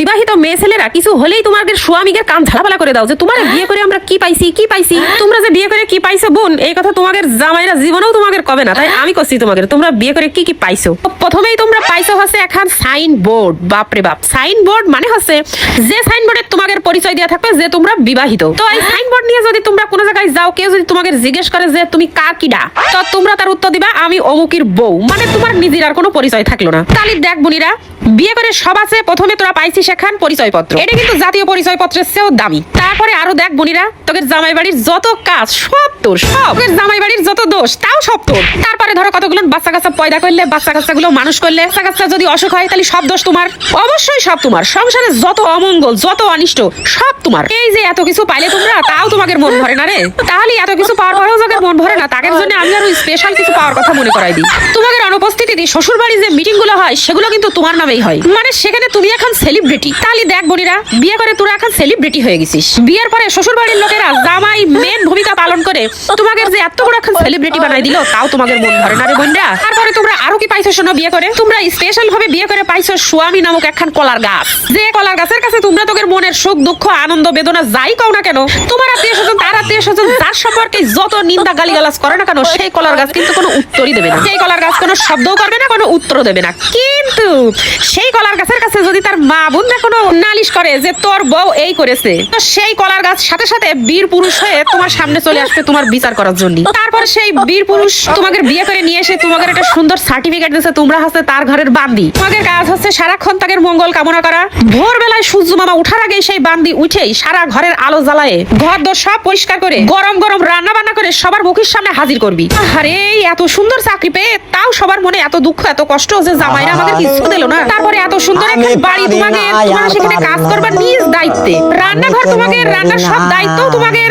বিবাহিত মেয়ে ছেলেরা কিছু হলেই তোমাদের স্বামীকে কান ঝালাপালা করে দাও যে তোমার বিয়ে করে আমরা কি পাইছি কি পাইছি। তোমরা যে বিয়ে করে কি পাইছো বোন, এই কথা তোমাদের জামাইরা জীবনেও তোমাদের কবে না, তাই আমি কইছি তোমাদের তোমরা বিয়ে করে কি কি পাইছো। প্রথমেই তোমরা পাইছো হচ্ছে এখন সাইন বোর্ড। বাপরে বাপ, সাইন বোর্ড মানে হচ্ছে যে সাইন বোর্ডে তোমাদের পরিচয় দেওয়া থাকবে যে তোমরা বিবাহিত। তো এই সাইন বোর্ড নিয়ে যদি তোমরা কোনো জায়গায় যাও, কেউ যদি তোমাদের জিজ্ঞেস করে যে তুমি কার কিডা, তো তোমরা তার উত্তর দিবা আমি অমুকির বউ, মানে তোমার নিজের আর কোনো পরিচয় থাকলো না। তাহলে দেখ বোনিরা, বিয়ে করে সব আছে, প্রথমে তোরা পাইছিস সেখান পরিচয়পত্র, এটা কিন্তু জাতীয় পরিচয়পত্রের চেয়েও দামি। তারপরে আরো দেখ বোনিরা, তোদের জামাই বাড়ির যত কাজ সব তোর, সব তোদের জামাই বাড়ির যত দোষ তাও সব তোর। তারপরে ধরো কতগুলো বাচ্চা কাচ্চা পয়দা করলে, বাচ্চা কাচ্চাগুলো মানুষ করলে, বাচ্চা কাচ্চা যদি অসুখ হয় তাহলে সব দোষ তোমার, অবশ্যই সব তোমার। সংসারে যত অমঙ্গল যত অনিষ্ট সব তোমার। এই যে এত কিছু পাইলে তোমরা, তাও তোমাদের মন ভরে না রে। তাহলে এত কিছু পাওয়ার পরেও যাদের মন ভরে না, তাদের জন্য আমি আরো স্পেশাল কিছু পাওয়ার কথা মনে করাই দিই। তোমাদের অনুপস্থিতিতে শ্বশুর বাড়ি যে মিটিং গুলো হয় সেগুলো কিন্তু তোমার নামেই হয়, মানে সেখানে তুমি এখন সেলিব্রিটি। তাহলে দেখ বোনিরা, বিয়ে করে তোরা এখন সেলিব্রিটি হয়ে গেছিস। বিয়ের পরে শ্বশুর বাড়ির লোকেরা জামাই মেন ভূমিকা পালন করে তোমাদের যে এত বড় এখন সেলিব্রিটি বানাই দিল, তাও তোমাদের মন ভরে না রে বোনরা। তারপরে তোমরা আরো কি পাইছো শোনো, বিয়ে করে তোমরা স্পেশাল ভাবে বিয়ে করে পাইছো স্বামী নামক একখান কলার গাছ। যে কলার গাছের কাছে তোমরা তোদের মনের সুখ দুঃখ আনন্দ বেদনা যাই কও না কেন, তোমার আত্মীয় স্বজন তার আত্মীয় স্বজন যার সম্পর্কে যত নিন্দা গালিগালাজ করে না কেন, সেই কলার গাছ কিন্তু কোনো উত্তরই দেবে না। সেই কলার গাছ কোনো শব্দও করবে না, কোনো উত্তরও দেবে না। কিন্তু সেই কলার গাছের কাছে যদি তার মা বোনরা কোনো নালিশ করে যে তোর বউ এই করেছে, তো সেই কলার গাছ সাথে সাথে বীর পুরুষ হয়ে তোমার সামনে চলে আসবে তোমার বিচার করার জন্য। তারপর সেই বীর পুরুষ তোমাদের বিয়ে করে নিয়ে এসে তোমাদের একটা সুন্দর সার্টিফিকেট দিয়েছে, তোমরা হচ্ছে তার ঘরের বান্দি। তোমাদের কাজ হচ্ছে সারাক্ষণ তাদের মঙ্গল কামনা করা। ভোরবেলায় সূর্য মামা উঠার আগে সেই বান্দি উঠেই সারা ঘরের আলো জ্বালায় ঘর দোর সব পরিষ্কার করে গরম গরম রান্না বান্না করে সবার মুখের সামনে হাজির করবি। আরে এত সুন্দর চাকরি পেয়ে তাও সবার মনে এত দুঃখ এত কষ্ট যে জামাইরা আমাদের কিছু দিল না। তারপরে এত সুন্দর একটা বাড়ি তোমাকে, তোমরা সেখানে কাজ করবার নিজ দায়িত্বে, রান্নাঘর তোমাকে, রান্নার সব দায়িত্ব তোমাকে।